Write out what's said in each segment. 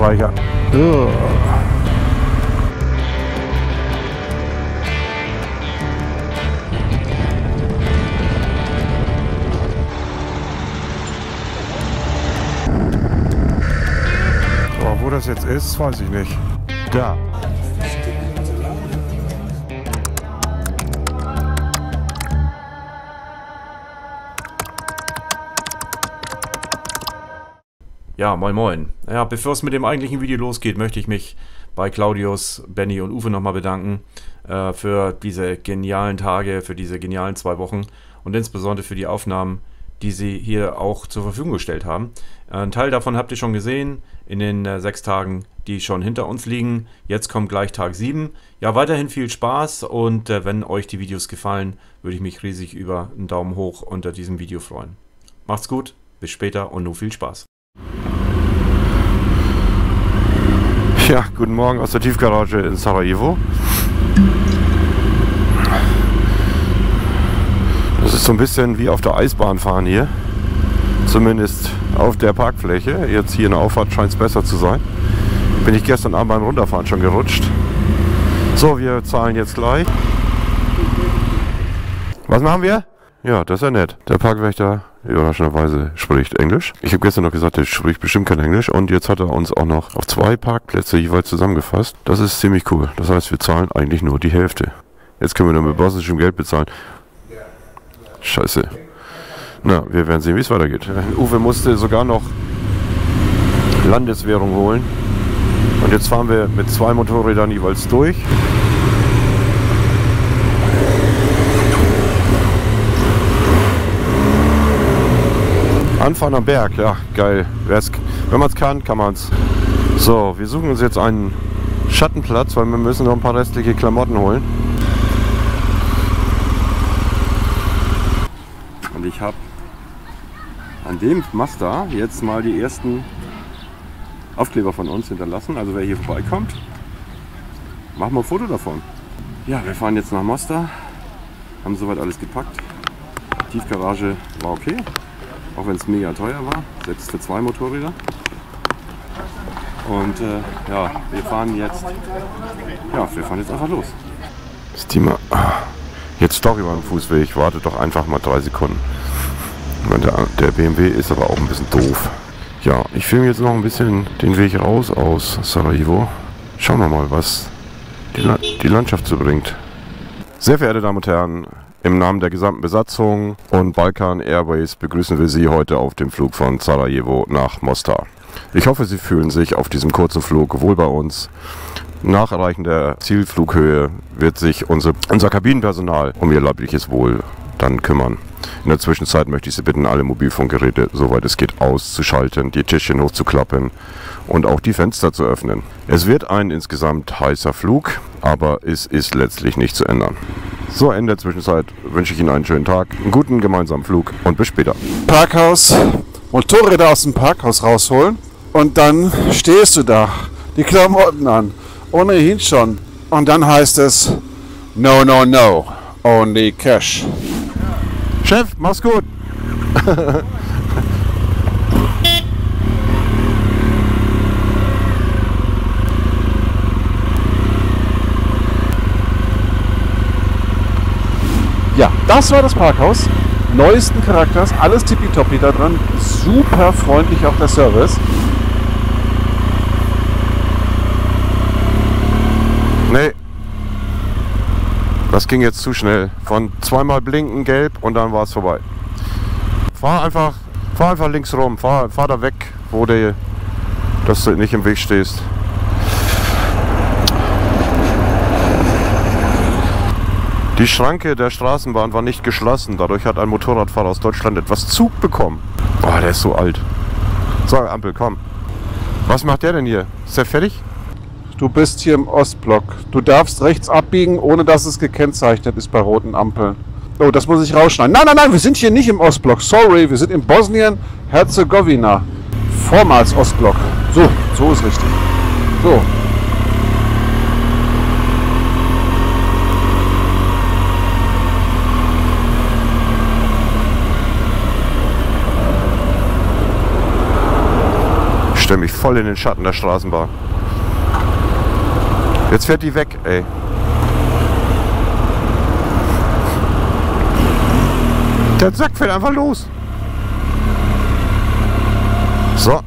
Österreicher. Ugh. Wo das jetzt ist, weiß ich nicht. Da. Ja, moin moin. Ja, bevor es mit dem eigentlichen Video losgeht, möchte ich mich bei Claudius, Benny und Uwe nochmal bedanken für diese genialen Tage, für diese genialen 2 Wochen und insbesondere für die Aufnahmen, die sie hier auch zur Verfügung gestellt haben. Ein Teil davon habt ihr schon gesehen in den 6 Tagen, die schon hinter uns liegen. Jetzt kommt gleich Tag 7. Ja, weiterhin viel Spaß und wenn euch die Videos gefallen, würde ich mich riesig über einen Daumen hoch unter diesem Video freuen. Macht's gut, bis später und nun viel Spaß. Ja, guten Morgen aus der Tiefgarage in Sarajevo. Das ist so ein bisschen wie auf der Eisbahn fahren hier. Zumindest auf der Parkfläche. Jetzt hier in der Auffahrt scheint es besser zu sein. Bin ich gestern Abend beim Runterfahren schon gerutscht. So, wir zahlen jetzt gleich. Was machen wir? Ja, das ist ja nett. Der Parkwächter überraschenderweise spricht Englisch. Ich habe gestern noch gesagt, er spricht bestimmt kein Englisch. Und jetzt hat er uns auch noch auf 2 Parkplätze jeweils zusammengefasst. Das ist ziemlich cool. Das heißt, wir zahlen eigentlich nur die Hälfte. Jetzt können wir nur mit bosnischem Geld bezahlen. Scheiße. Na, wir werden sehen, wie es weitergeht. Uwe musste sogar noch Landeswährung holen. Und jetzt fahren wir mit 2 Motorrädern jeweils durch. Anfahren am Berg, ja, geil. Wenn man es kann, kann man es. So, wir suchen uns jetzt einen Schattenplatz, weil wir müssen noch ein paar restliche Klamotten holen. Und ich habe an dem Mazda jetzt mal die ersten Aufkleber von uns hinterlassen. Also wer hier vorbeikommt, machen wir ein Foto davon. Ja, wir fahren jetzt nach Mostar, haben soweit alles gepackt. Die Tiefgarage war okay, auch wenn es mega teuer war, selbst für 2 Motorräder. Und ja, wir fahren jetzt einfach los. Steamer. Jetzt doch über den Fußweg, warte doch einfach mal 3 Sekunden. Der BMW ist aber auch ein bisschen doof. Ja, ich filme jetzt noch ein bisschen den Weg raus aus Sarajevo. Schauen wir mal, was die Landschaft so bringt. Sehr verehrte Damen und Herren, im Namen der gesamten Besatzung und Balkan Airways begrüßen wir Sie heute auf dem Flug von Sarajevo nach Mostar. Ich hoffe, Sie fühlen sich auf diesem kurzen Flug wohl bei uns. Nach Erreichen der Zielflughöhe wird sich unser Kabinenpersonal um Ihr leibliches Wohl dann kümmern. In der Zwischenzeit möchte ich Sie bitten, alle Mobilfunkgeräte, soweit es geht, auszuschalten, die Tischchen hochzuklappen und auch die Fenster zu öffnen. Es wird ein insgesamt heißer Flug, aber es ist letztlich nicht zu ändern. So, in der Zwischenzeit wünsche ich Ihnen einen schönen Tag, einen guten gemeinsamen Flug und bis später. Parkhaus, Motorräder aus dem Parkhaus rausholen und dann stehst du da, die Klamotten an, ohnehin schon. Und dann heißt es, no, no, no, only cash. Chef, mach's gut! Ja, das war das Parkhaus. Neuesten Charakters, alles tippitoppi da dran. Super freundlich auch der Service. Nee. Das ging jetzt zu schnell. Von 2-mal blinken gelb und dann war es vorbei. Fahr einfach links rum. Fahr da weg, dass du nicht im Weg stehst. Die Schranke der Straßenbahn war nicht geschlossen. Dadurch hat ein Motorradfahrer aus Deutschland etwas Zug bekommen. Oh, der ist so alt. So, Ampel, komm. Was macht der denn hier? Ist der fertig? Du bist hier im Ostblock. Du darfst rechts abbiegen, ohne dass es gekennzeichnet ist bei roten Ampeln. Oh, das muss ich rausschneiden. Nein, nein, nein, wir sind hier nicht im Ostblock. Sorry, wir sind in Bosnien-Herzegowina. Vormals Ostblock. So ist richtig. So. stelle mich voll in den Schatten der Straßenbahn. Jetzt fährt die weg, ey. Der Sack fährt einfach los. So.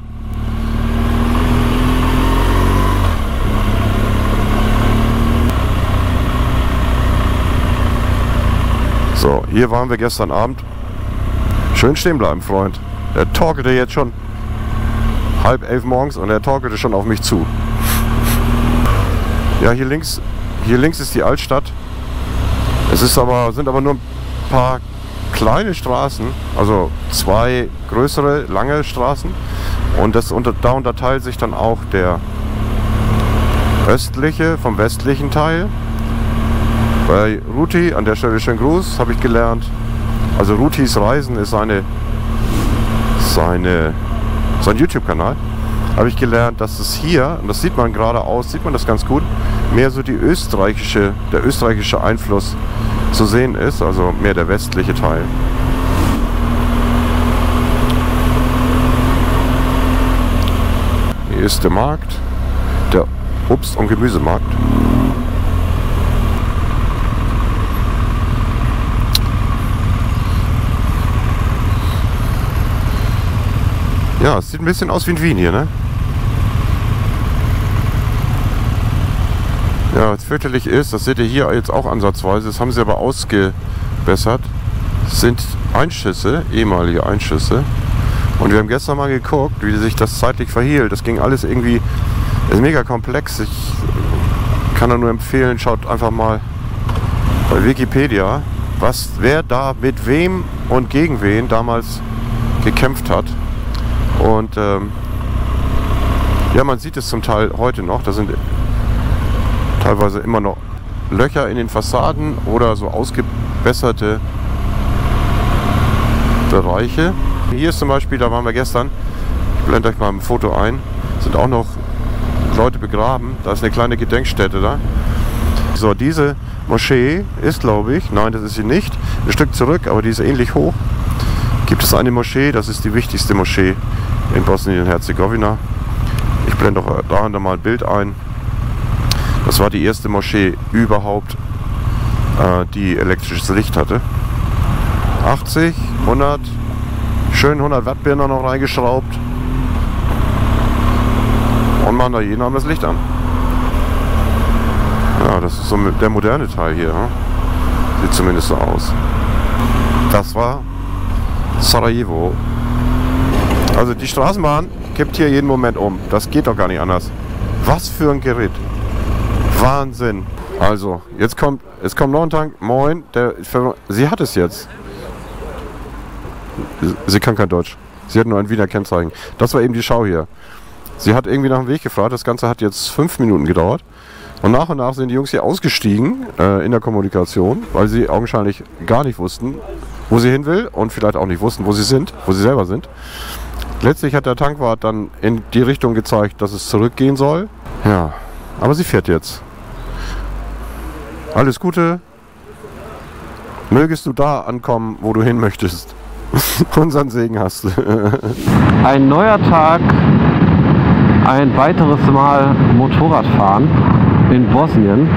So, hier waren wir gestern Abend. Schön stehen bleiben, Freund. Der torkelte jetzt schon 10:30 morgens und er torkelte schon auf mich zu. Ja, hier links ist die Altstadt. Sind aber nur ein paar kleine Straßen, also 2 größere, lange Straßen. Und da unterteilt sich dann auch der östliche vom westlichen Teil. Bei Ruti, an der Stelle schönen Gruß, habe ich gelernt. Also Rutis Reisen ist sein YouTube-Kanal. Habe ich gelernt, dass es hier, und das sieht man geradeaus, sieht man das ganz gut, mehr so der österreichische Einfluss zu sehen ist, also mehr der westliche Teil. Hier ist der Markt, der Obst- und Gemüsemarkt. Ja, es sieht ein bisschen aus wie in Wien hier, ne? Ja, was fürchterlich ist, das seht ihr hier jetzt auch ansatzweise, das haben sie aber ausgebessert, sind Einschüsse, ehemalige Einschüsse. Und wir haben gestern mal geguckt, wie sich das zeitlich verhielt. Das ging alles irgendwie, ist mega komplex. Ich kann da nur empfehlen, schaut einfach mal bei Wikipedia, wer da mit wem und gegen wen damals gekämpft hat. Und ja, man sieht es zum Teil heute noch, da sind teilweise immer noch Löcher in den Fassaden oder so ausgebesserte Bereiche. Hier ist zum Beispiel, da waren wir gestern, ich blende euch mal ein Foto ein, sind auch noch Leute begraben, da ist eine kleine Gedenkstätte da. So, diese Moschee ist, glaube ich, nein, das ist sie nicht, ein Stück zurück, aber die ist ähnlich hoch. Gibt es eine Moschee, das ist die wichtigste Moschee in Bosnien-Herzegowina. Ich blende auch da mal ein Bild ein. Das war die erste Moschee überhaupt, die elektrisches Licht hatte. 80, 100, schön 100 Watt Birner noch reingeschraubt und machen da jeden Abend das Licht an. Ja, das ist so der moderne Teil hier. Ne? Sieht zumindest so aus. Das war Sarajevo. Also die Straßenbahn kippt hier jeden Moment um. Das geht doch gar nicht anders. Was für ein Gerät. Wahnsinn. Also, es kommt noch ein Tank. Moin. Sie hat es jetzt. Sie kann kein Deutsch. Sie hat nur ein Wiener Kennzeichen. Das war eben die Schau hier. Sie hat irgendwie nach dem Weg gefragt. Das Ganze hat jetzt 5 Minuten gedauert. Und nach sind die Jungs hier ausgestiegen in der Kommunikation, weil sie augenscheinlich gar nicht wussten, wo sie hin will und vielleicht auch nicht wussten, wo sie selber sind. Letztlich hat der Tankwart dann in die Richtung gezeigt, dass es zurückgehen soll. Ja, aber sie fährt jetzt. Alles Gute. Mögest du da ankommen, wo du hin möchtest. Unseren Segen hast du. Ein neuer Tag, ein weiteres Mal Motorradfahren in Bosnien.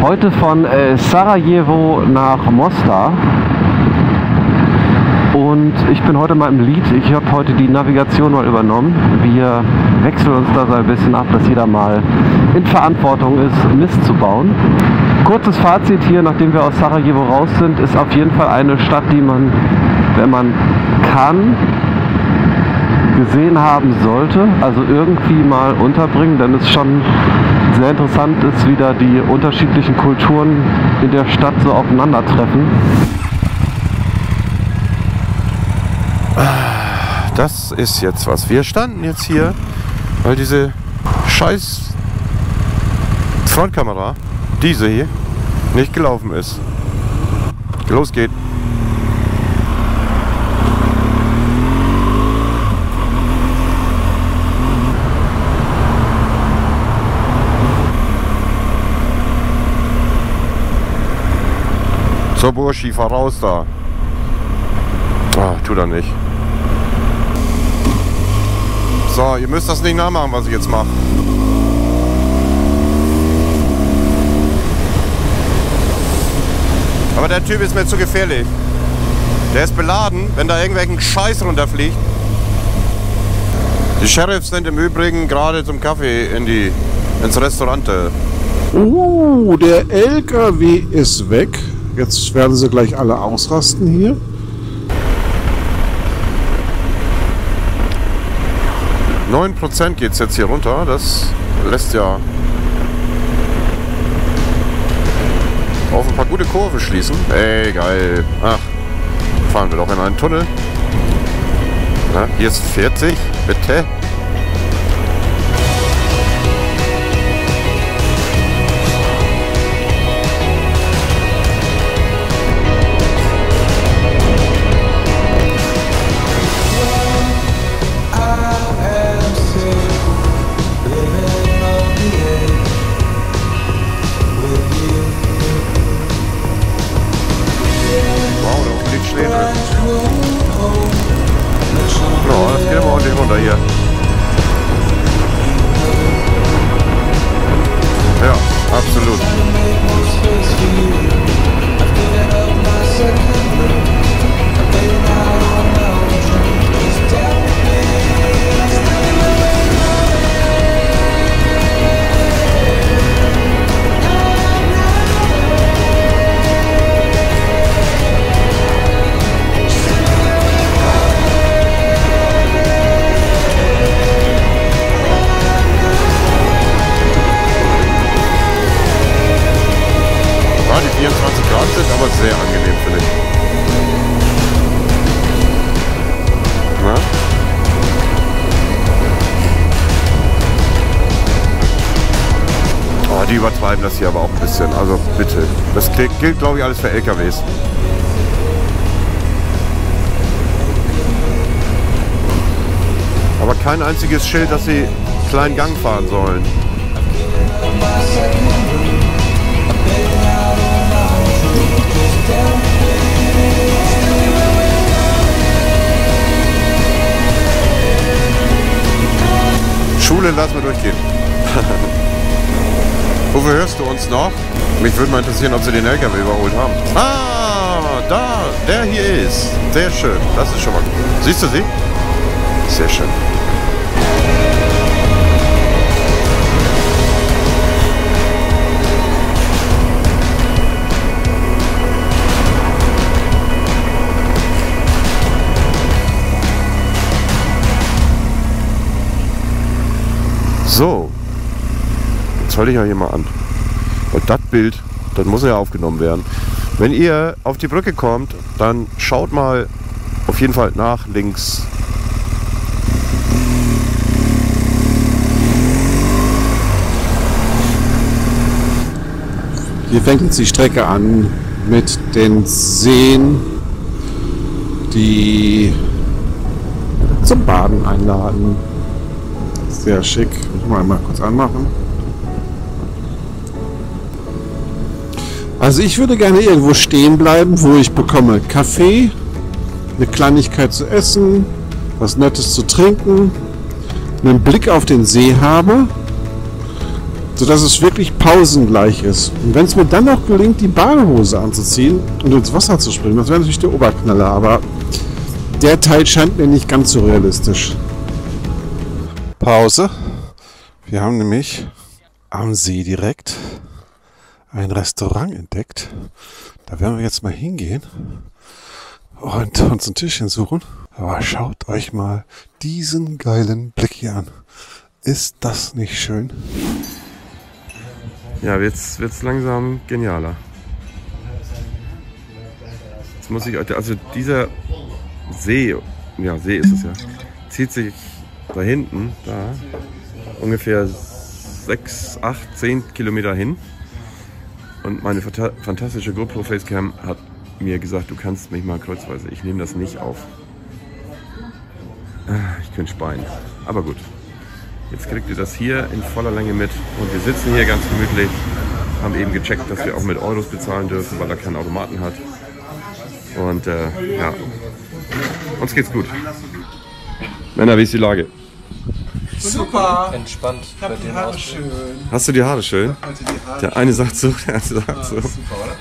Heute von Sarajevo nach Mostar. Und ich bin heute mal im Lead. Ich habe heute die Navigation mal übernommen. Wir wechseln uns da so ein bisschen ab, dass jeder mal in Verantwortung ist, Mist zu bauen. Kurzes Fazit hier, nachdem wir aus Sarajevo raus sind, ist auf jeden Fall eine Stadt, die man, wenn man kann, gesehen haben sollte. Also irgendwie mal unterbringen, denn es schon sehr interessant ist, wie da die unterschiedlichen Kulturen in der Stadt so aufeinandertreffen. Das ist jetzt was. Wir standen jetzt hier, weil diese scheiß Frontkamera, diese hier, nicht gelaufen ist. Los geht. So, Burschi, fahr raus da. Ah, tut er nicht. So, ihr müsst das nicht nachmachen, was ich jetzt mache. Aber der Typ ist mir zu gefährlich. Der ist beladen, wenn da irgendwelchen Scheiß runterfliegt. Die Sheriffs sind im Übrigen gerade zum Kaffee ins Restaurant. Der LKW ist weg. Jetzt werden sie gleich alle ausrasten hier. %9 geht es jetzt hier runter. Das lässt ja auf ein paar gute Kurven schließen. Ey, geil. Ach, fahren wir doch in einen Tunnel. Na, hier ist 40, bitte. Hier. Ja, absolut. Die 24 Grad sind aber sehr angenehm, finde ich. Na? Oh, die übertreiben das hier aber auch ein bisschen. Also bitte. Das gilt, glaube ich, alles für LKWs. Aber kein einziges Schild, dass sie kleinen Gang fahren sollen. Schule lassen wir durchgehen. Wofür hörst du uns noch? Mich würde mal interessieren, ob sie den LKW überholt haben. Ah, da, der hier ist. Sehr schön, das ist schon mal gut. Siehst du sie? Sehr schön. So, jetzt halte ich ja hier mal an. Und das Bild, das muss ja aufgenommen werden. Wenn ihr auf die Brücke kommt, dann schaut mal auf jeden Fall nach links. Hier fängt jetzt die Strecke an mit den Seen, die zum Baden einladen. Sehr schick. Ich muss mal kurz anmachen. Also ich würde gerne irgendwo stehen bleiben, wo ich bekomme Kaffee, eine Kleinigkeit zu essen, was Nettes zu trinken, einen Blick auf den See habe, sodass es wirklich pausengleich ist. Und wenn es mir dann noch gelingt, die Badehose anzuziehen und ins Wasser zu springen, das wäre natürlich der Oberknaller, aber der Teil scheint mir nicht ganz so realistisch. Pause. Wir haben nämlich am See direkt ein Restaurant entdeckt. Da werden wir jetzt mal hingehen und uns ein Tischchen suchen. Aber schaut euch mal diesen geilen Blick hier an. Ist das nicht schön? Ja, jetzt wird's langsam genialer. Jetzt muss ich, also dieser See, ja, See ist es ja, zieht sich da hinten, da ungefähr 6, 8, 10 Kilometer hin. Und meine fantastische GoPro Facecam hat mir gesagt, du kannst mich mal kreuzweise. Ich nehme das nicht auf. Ich könnte speien. Aber gut. Jetzt kriegt ihr das hier in voller Länge mit. Und wir sitzen hier ganz gemütlich. Haben eben gecheckt, dass wir auch mit Euros bezahlen dürfen, weil er keinen Automaten hat. Und ja, uns geht's gut. Männer, wie ist die Lage? Super. Entspannt. Ich hab die Haare schön. Hast du die Haare schön? Der eine sagt so, der andere sagt so. Super, oder?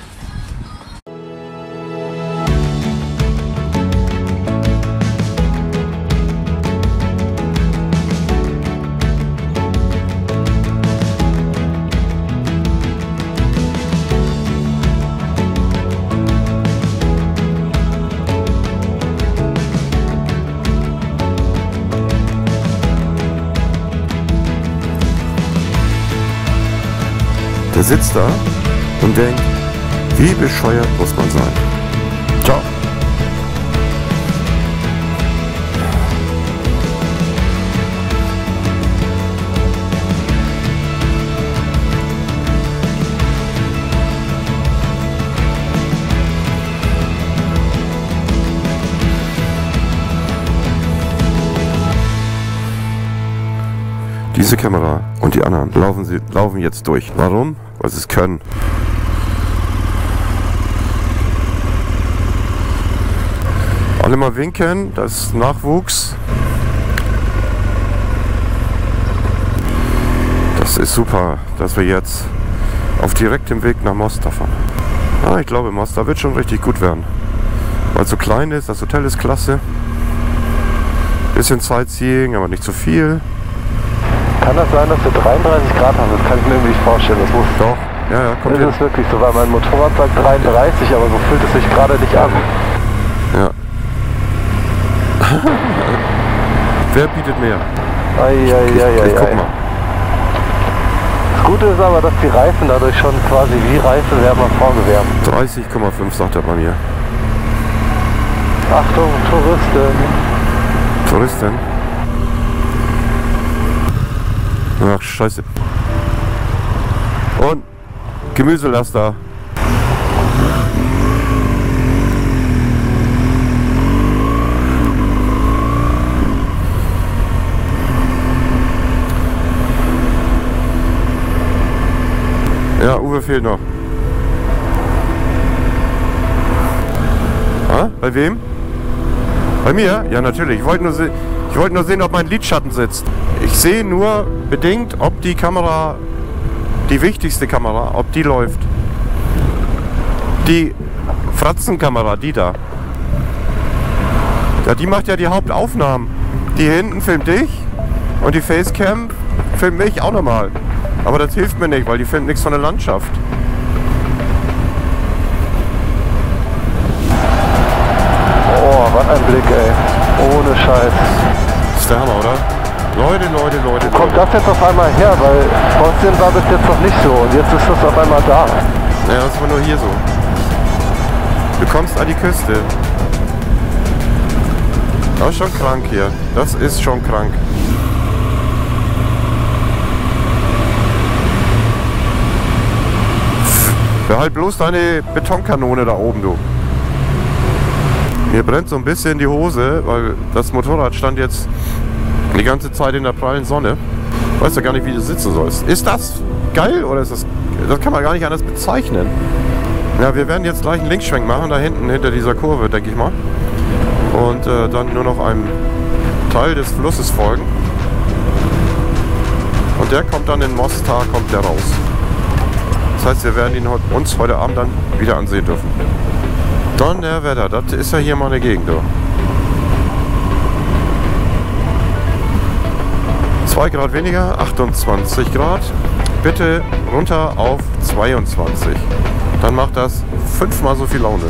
Der sitzt da und denkt, wie bescheuert muss man sein. Ciao. Diese Kamera und die anderen laufen jetzt durch. Warum? Weil sie es können. Alle mal winken, das ist Nachwuchs. Das ist super, dass wir jetzt auf direktem Weg nach Mostar fahren. Ja, ich glaube, Mostar wird schon richtig gut werden. Weil es so klein ist, das Hotel ist klasse. Bisschen Sightseeing, aber nicht zu viel. Kann das sein, dass wir 33 Grad haben? Das kann ich mir irgendwie nicht vorstellen. Das muss Doch, ja, kommt hin. Das ist wirklich so, weil mein Motorrad sagt 33, aber so fühlt es sich gerade nicht an. Ja. Wer bietet mehr? Ich guck mal. Das Gute ist aber, dass die Reifen dadurch schon quasi wie Reifenwärmer vorgewärmt. 30,5 sagt er bei mir. Achtung, Touristin. Touristin? Ach, scheiße. Und Gemüselaster. Ja, Uwe fehlt noch. Ah, bei wem? Bei mir? Ja, natürlich. Ich wollte nur sehen, ob mein Lidschatten sitzt. Ich sehe nur bedingt, ob die Kamera, die wichtigste Kamera, ob die läuft. Die Fratzenkamera, die da. Ja, die macht ja die Hauptaufnahmen. Die hinten filmt dich und die Facecam filmt mich auch nochmal. Aber das hilft mir nicht, weil die filmt nichts von der Landschaft. Oh, was ein Blick, ey. Ohne Scheiß. Das ist der Hammer, oder? Leute. Wo kommt das jetzt auf einmal her? Weil Bosnien war bis jetzt noch nicht so und jetzt ist das auf einmal da. Ja, das war nur hier so. Du kommst an die Küste. Das ist schon krank hier. Das ist schon krank. Behalt bloß deine Betonkanone da oben, du. Mir brennt so ein bisschen die Hose, weil das Motorrad stand jetzt die ganze Zeit in der prallen Sonne. Weißt ja gar nicht, wie du sitzen sollst. Ist das geil oder ist das... Das kann man gar nicht anders bezeichnen. Ja, wir werden jetzt gleich einen Linksschwenk machen, da hinten, hinter dieser Kurve, denke ich mal. Und dann nur noch einem Teil des Flusses folgen. Und der kommt dann in Mostar, kommt der raus. Das heißt, wir werden ihn uns heute Abend dann wieder ansehen dürfen. Donnerwetter, das ist ja hier mal eine Gegend. 2 Grad weniger, 28 Grad. Bitte runter auf 22. Dann macht das 5-mal so viel Laune.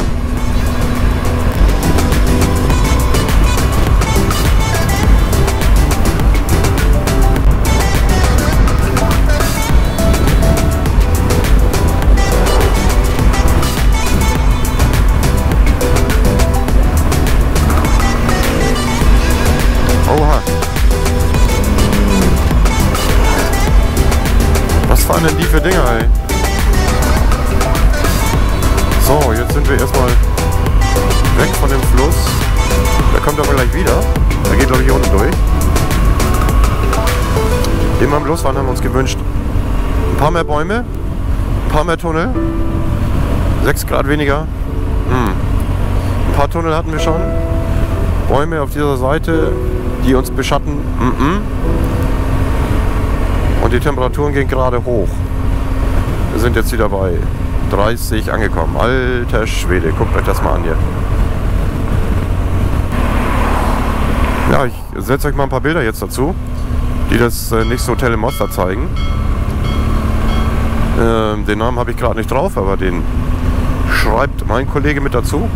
Was fahren denn die für Dinger, ey? So, jetzt sind wir erstmal weg von dem Fluss. Der kommt aber gleich wieder. Der geht, glaube ich, hier unten durch. Immer am Losfahren haben wir uns gewünscht. Ein paar mehr Bäume, ein paar mehr Tunnel, 6 Grad weniger. Ein paar Tunnel hatten wir schon. Bäume auf dieser Seite, die uns beschatten. Und die Temperaturen gehen gerade hoch. Wir sind jetzt wieder bei 30 angekommen. Alter Schwede, guckt euch das mal an hier. Ja, ich setze euch mal ein paar Bilder jetzt dazu, die das nächste Hotel in Mostar zeigen. Den Namen habe ich gerade nicht drauf, aber den schreibt mein Kollege mit dazu.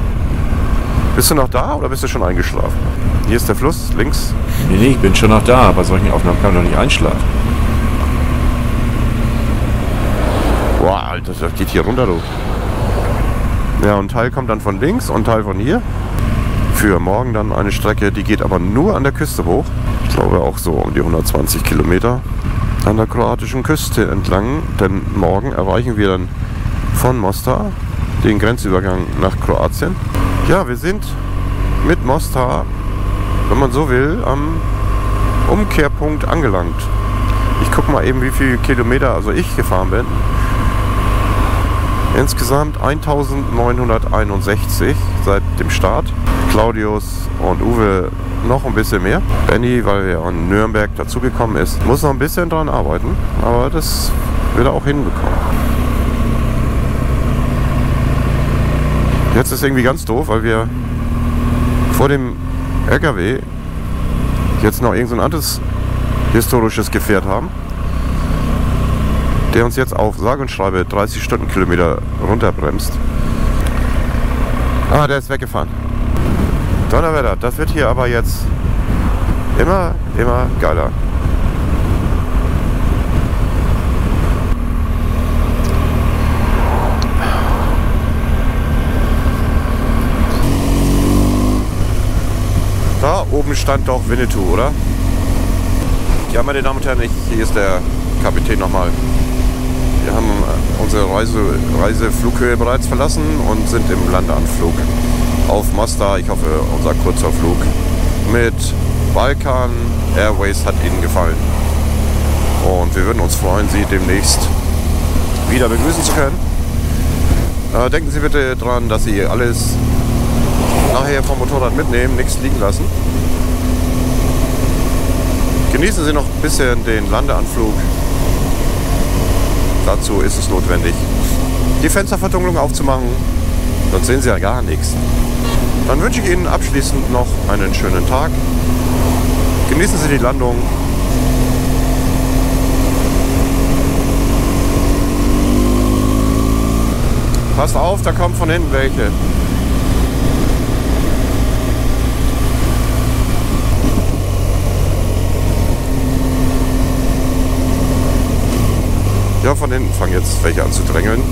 Bist du noch da oder bist du schon eingeschlafen? Hier ist der Fluss, links. Nee, ich bin schon noch da. Bei solchen Aufnahmen kann man doch nicht einschlafen. Boah, Alter, das geht hier runter, du. Ja, und ein Teil kommt dann von links und ein Teil von hier. Für morgen dann eine Strecke, die geht aber nur an der Küste hoch. Ich glaube auch so um die 120 Kilometer an der kroatischen Küste entlang. Denn morgen erreichen wir dann von Mostar den Grenzübergang nach Kroatien. Ja, wir sind mit Mostar, wenn man so will, am Umkehrpunkt angelangt. Ich gucke mal eben, wie viele Kilometer also ich gefahren bin. Insgesamt 1961 seit dem Start. Claudius und Uwe noch ein bisschen mehr. Benny, weil er in Nürnberg dazugekommen ist, muss noch ein bisschen dran arbeiten, aber das wird er auch hinbekommen. Jetzt ist irgendwie ganz doof, weil wir vor dem LKW jetzt noch irgend so ein anderes historisches Gefährt haben, der uns jetzt auf sage und schreibe 30 Stundenkilometer runterbremst. Ah, der ist weggefahren. Donnerwetter, das wird hier aber jetzt immer geiler. Da oben stand doch Winnetou, oder? Ja, meine Damen und Herren, hier ist der Kapitän nochmal. Wir haben unsere Reiseflughöhe bereits verlassen und sind im Landeanflug auf Mostar. Ich hoffe, unser kurzer Flug mit Balkan Airways hat Ihnen gefallen. Und wir würden uns freuen, Sie demnächst wieder begrüßen zu können. Denken Sie bitte dran, dass Sie alles nachher vom Motorrad mitnehmen, nichts liegen lassen. Genießen Sie noch ein bisschen den Landeanflug. Dazu ist es notwendig, die Fensterverdunklung aufzumachen, sonst sehen Sie ja gar nichts. Dann wünsche ich Ihnen abschließend noch einen schönen Tag. Genießen Sie die Landung. Passt auf, da kommen von hinten welche. Ja, von hinten fangen jetzt welche an zu drängeln.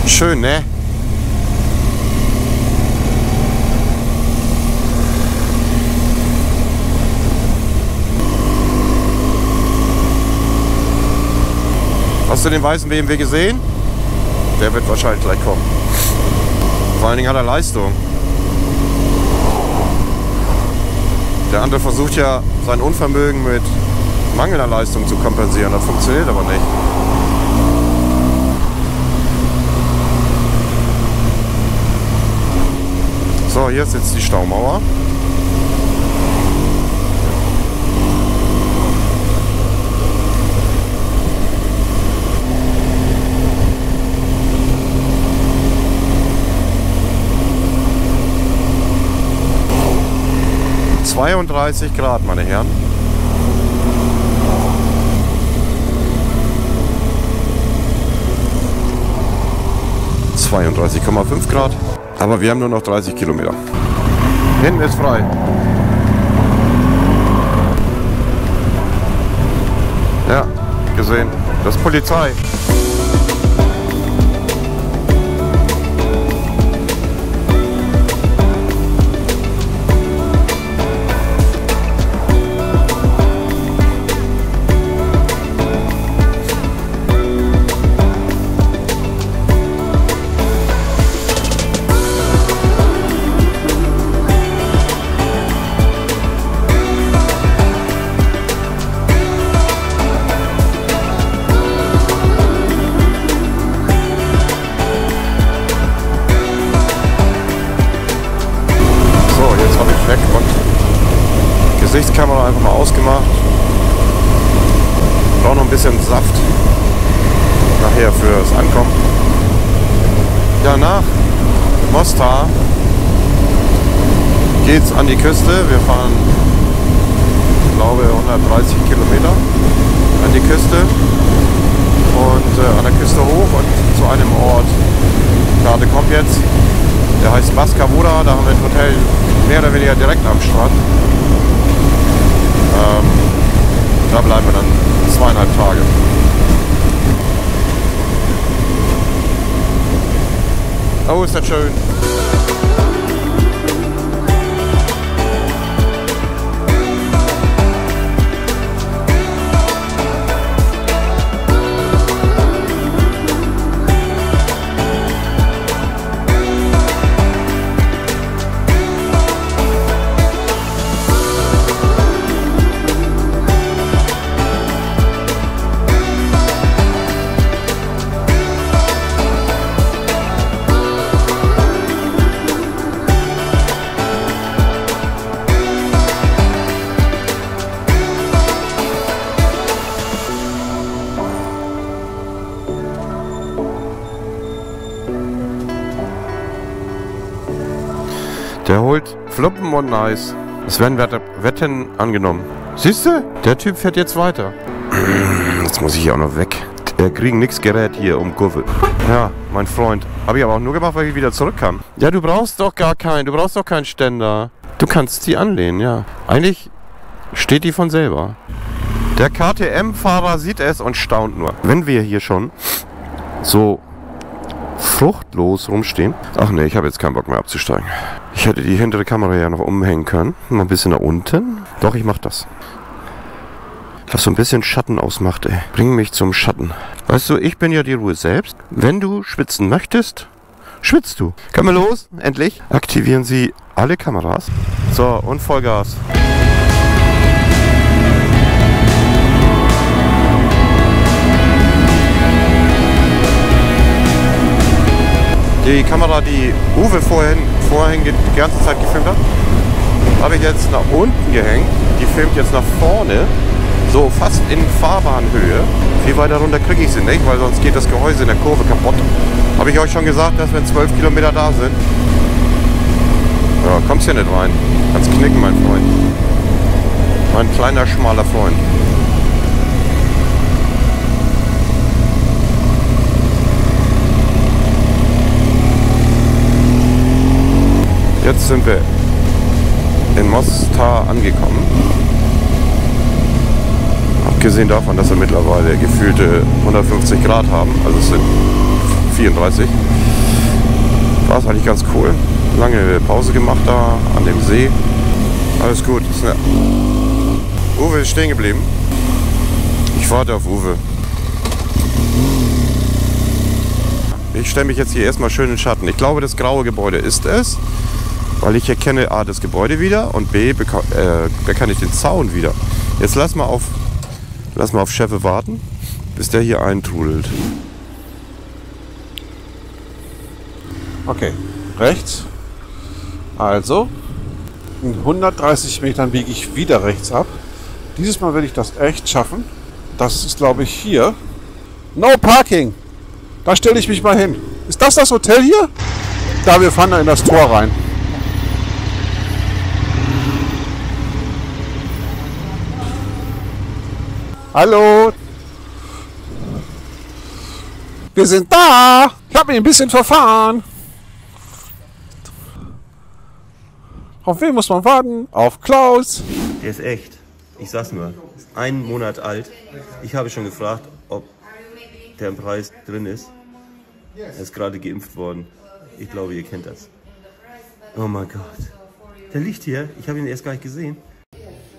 Schön, ne? Hast du den weißen BMW gesehen? Der wird wahrscheinlich gleich kommen. Vor allen Dingen hat er Leistung. Der andere versucht ja sein Unvermögen mit mangelnder Leistung zu kompensieren. Das funktioniert aber nicht. So, hier ist jetzt die Staumauer. – 32 Grad, meine Herren. – 32,5 Grad. Aber wir haben nur noch 30 Kilometer. Hinten ist frei. Ja, gesehen. Das ist Polizei. bisschen Saft nachher fürs Ankommen. Ja, nach Mostar geht's an die Küste. Wir fahren, ich glaube, 130 Kilometer an die Küste und an der Küste hoch und zu einem Ort. Karte kommt jetzt. Der heißt Baska Voda. Da haben wir ein Hotel mehr oder weniger direkt am Strand. Da bleiben wir dann 2,5 Tage. Oh, ist das schön. Der holt Fluppen und Eis. Es werden Wetten angenommen. Siehst du? Der Typ fährt jetzt weiter. Jetzt muss ich hier auch noch weg. Wir kriegen nichts Gerät hier um Kurve. Ja, mein Freund. Habe ich aber auch nur gemacht, weil ich wieder zurück kann. Ja, du brauchst doch keinen Ständer. Du kannst die anlehnen, ja. Eigentlich steht die von selber. Der KTM-Fahrer sieht es und staunt nur. Wenn wir hier schon so fruchtlos rumstehen. Ach nee, ich habe jetzt keinen Bock mehr abzusteigen. Ich hätte die hintere Kamera ja noch umhängen können. Mal ein bisschen nach unten. Doch, ich mach das. Was so ein bisschen Schatten ausmacht, ey. Bring mich zum Schatten. Weißt du, ich bin ja die Ruhe selbst. Wenn du schwitzen möchtest, schwitzt du. Können wir los? Endlich. Aktivieren Sie alle Kameras. So, und Vollgas. Die Kamera, die Uwe vorhin die ganze Zeit gefilmt hat, habe ich jetzt nach unten gehängt. Die filmt jetzt nach vorne, so fast in Fahrbahnhöhe. Viel weiter runter kriege ich sie nicht, weil sonst geht das Gehäuse in der Kurve kaputt. Habe ich euch schon gesagt, dass wir in 12 Kilometer da sind? Ja, kommst hier nicht rein. Kannst knicken, mein Freund. Mein kleiner, schmaler Freund. Jetzt sind wir in Mostar angekommen. Abgesehen davon, dass wir mittlerweile gefühlte 150 Grad haben, also es sind 34, war es eigentlich ganz cool. Lange Pause gemacht da an dem See. Alles gut. Uwe ist stehen geblieben. Ich warte auf Uwe. Ich stelle mich jetzt hier erstmal schön in den Schatten. Ich glaube, das graue Gebäude ist es. Weil ich erkenne A, das Gebäude wieder und B, erkenne ich den Zaun wieder. Jetzt lass mal auf Cheffe warten, bis der hier eintrudelt. Okay, rechts. Also, in 130 Metern biege ich wieder rechts ab. Dieses Mal werde ich das echt schaffen. Das ist, glaube ich, hier. No Parking! Da stelle ich mich mal hin. Ist das das Hotel hier? Da, wir fahren da in das Tor rein. Hallo! Wir sind da! Ich habe mich ein bisschen verfahren. Auf wen muss man warten? Auf Klaus! Der ist echt. Ich sag's nur. 1 Monat alt. Ich habe schon gefragt, ob der im Preis drin ist. Er ist gerade geimpft worden. Ich glaube, ihr kennt das. Oh mein Gott. Der liegt hier. Ich habe ihn erst gar nicht gesehen.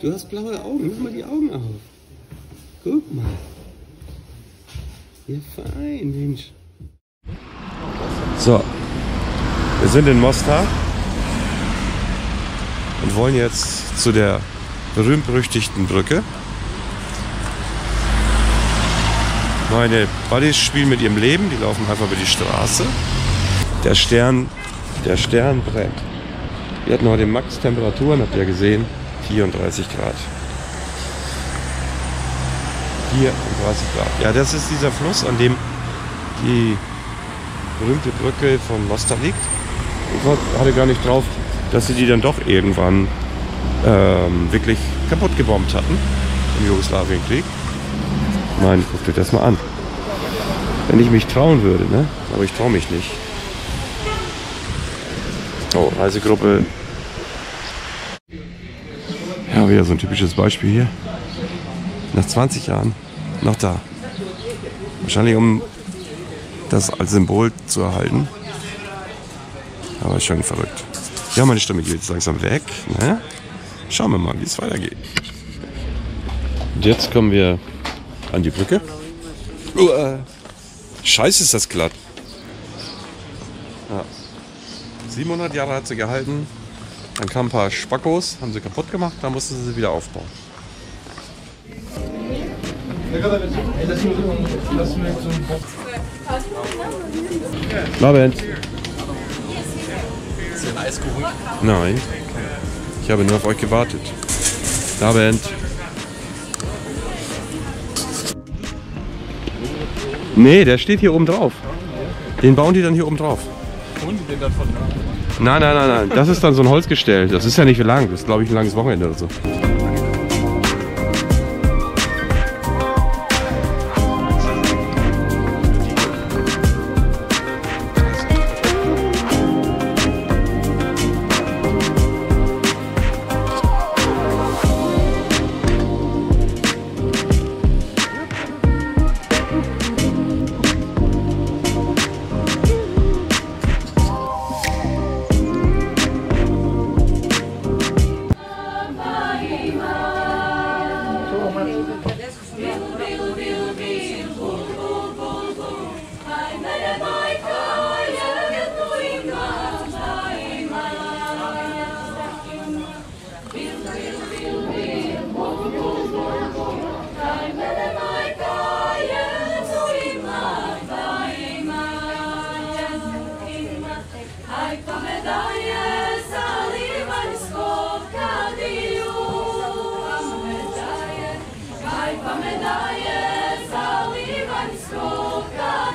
Du hast blaue Augen. Mach mal die Augen auf. Guck mal. Ja, fein, Mensch. So, wir sind in Mostar und wollen jetzt zu der berühmt-berüchtigten Brücke. Meine Buddies spielen mit ihrem Leben, die laufen einfach über die Straße. Der Stern brennt. Wir hatten heute Max-Temperaturen, habt ihr ja gesehen, 34 Grad. 34 Grad. Ja, das ist dieser Fluss, an dem die berühmte Brücke von Mostar liegt. Ich hatte gar nicht drauf, dass sie die dann doch irgendwann wirklich kaputt gebombt hatten im Jugoslawienkrieg. Nein, guck dir das mal an. Wenn ich mich trauen würde, ne? Aber ich traue mich nicht. Oh, Reisegruppe. Ja, wieder so ein typisches Beispiel hier. Nach 20 Jahren noch da. Wahrscheinlich um das als Symbol zu erhalten. Aber ist schon verrückt. Ja, meine Stimme geht jetzt langsam weg. Ne? Schauen wir mal, wie es weitergeht. Und jetzt kommen wir an die Brücke. Scheiße, ist das glatt. Ja. 700 Jahre hat sie gehalten. Dann kamen ein paar Spackos, haben sie kaputt gemacht, dann mussten sie sie wieder aufbauen. Abend. Ist hier ein Eis geholt? Nein. Ich habe nur auf euch gewartet. Abend. Nee, der steht hier oben drauf. Den bauen die dann hier oben drauf. Holen die den dann von da? Nein, nein, nein, nein. Das ist dann so ein Holzgestell. Das ist ja nicht lang. Das ist, glaube ich, ein langes Wochenende oder so.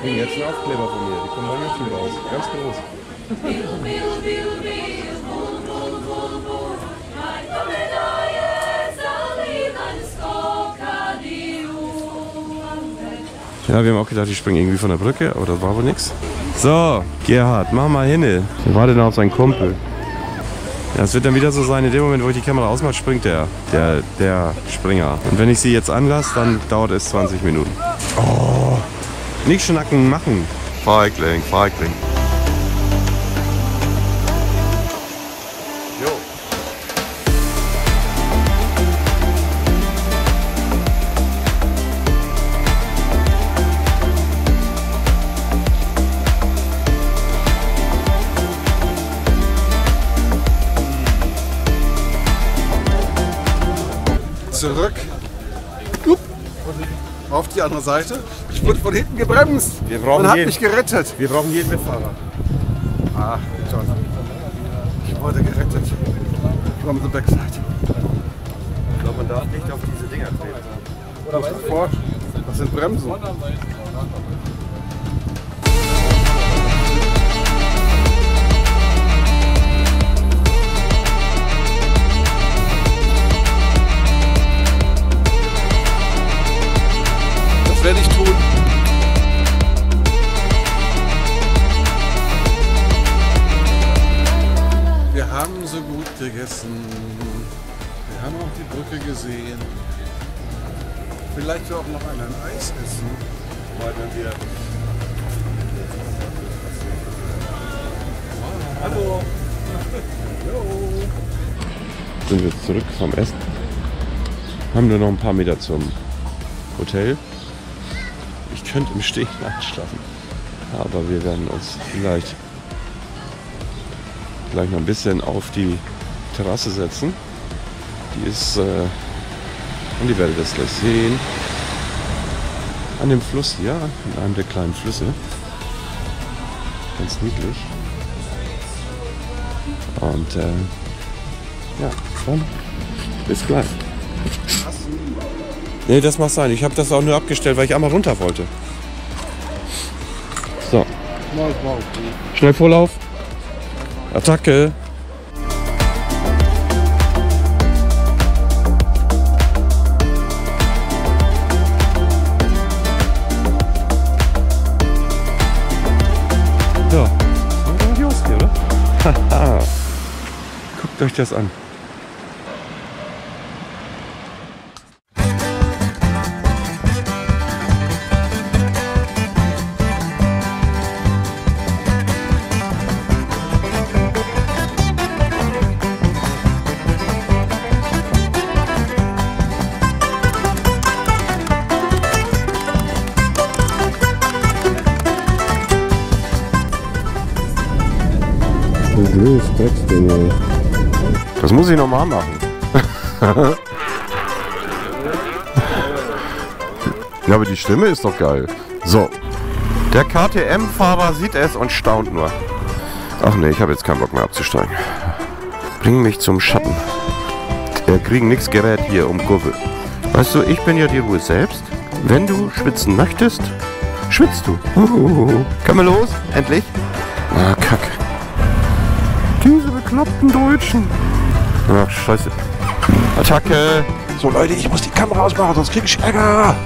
Jetzt ein Aufkleber von mir, die kommen bei YouTube raus, ganz groß. Ja, wir haben auch gedacht, die springen irgendwie von der Brücke, aber das war wohl nichts. So, Gerhard, mach mal hin. Wir warten auf seinen Kumpel. Ja, es wird dann wieder so sein, in dem Moment, wo ich die Kamera ausmache, springt der Springer. Und wenn ich sie jetzt anlasse, dann dauert es 20 Minuten. Oh, nicht schnacken, machen. Feigling, Feigling. Jo. Zurück. Auf die andere Seite. Ich wurde von hinten gebremst. Wir brauchen und hat jeden. mich gerettet. Wir brauchen jeden Mitfahrer. Ach, John. Ich wurde gerettet. From the backside. Ich glaube, man darf nicht auf diese Dinger treten. Oder was vor? Das sind Bremsen. Das werde ich tun. Wir haben so gut gegessen. Wir haben auch die Brücke gesehen. Vielleicht auch noch ein Eis essen, weil wir. Hallo. Hallo. Sind wir zurück vom Essen. Haben nur noch ein paar Meter zum Hotel. Ich könnte im Stehen einschlafen. Aber wir werden uns vielleicht gleich noch ein bisschen auf die Terrasse setzen. Die ist, und ihr werdet das gleich sehen, an dem Fluss hier, in einem der kleinen Flüsse. Ganz niedlich. Und ja, dann bis gleich. Nee, das mag sein. Ich habe das auch nur abgestellt, weil ich einmal runter wollte. So. Schnell Vorlauf. Attacke. Ja. Das war los hier, oder? Haha. Guckt euch das an. Das muss ich nochmal machen. Ja, aber die Stimme ist doch geil. So. Der KTM-Fahrer sieht es und staunt nur. Ach nee, ich habe jetzt keinen Bock mehr abzusteigen. Bring mich zum Schatten. Wir kriegen nichts Gerät hier um Kurve. Weißt du, ich bin ja die Ruhe selbst. Wenn du schwitzen möchtest, schwitzt du. Können wir los? Endlich? Ah, Kacke. Diese bekloppten Deutschen. Ach, scheiße. Attacke. So Leute, ich muss die Kamera ausmachen, sonst krieg ich Ärger.